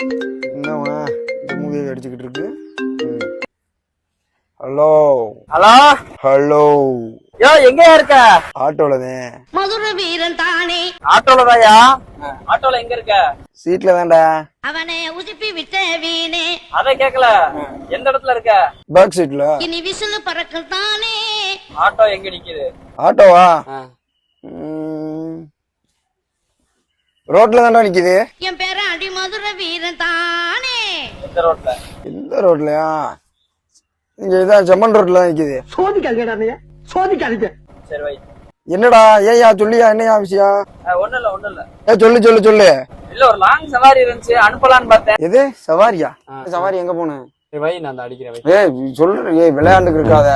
என்னவா இந்த மூவியை அடிச்சுக்கிட்டு இருக்கு? ஹலோ ஹலோ ஹலோ, யோ எங்க இருக்க? ஆட்டோலதான். மதுர வீரன் தானே ஆட்டோலதாயா? ஆட்டோல எங்க இருக்க? சீட்ல தான்டா. அவனை உசுப்பி விட்ட வீணே அத கேக்கல, எந்த இடத்துல இருக்க? பேக் சீட்ல. இனி விசிலு பறக்கும் தானே. ஆட்டோ எங்க நிக்குது? ஆட்டோவா? ரோட்ல தான்டா நிக்குது. என் பேர அடி மதுர வீரன் தானே. எந்த ரோட்ல? எந்த ரோட்லயா? இங்க இதான் செம்மன் ரோட்ல தான் நிக்குது. சோதிக்காதீங்க. சரி வை. என்னடா ஏயா சொல்லியா, என்னையா விஷயம்? ஒண்ணு இல்ல. சொல்லு சொல்லு சொல்லு. இல்ல ஒரு லாங் சவாரி இருந்துச்சு, அனுப்பலான்னு பார்த்தேன். எது சவாரியா? சவாரி எங்க போன? வை, நான் அடிக்கிறேன். ஏய் சொல்லு, விளையாண்டுக்கு இருக்காத.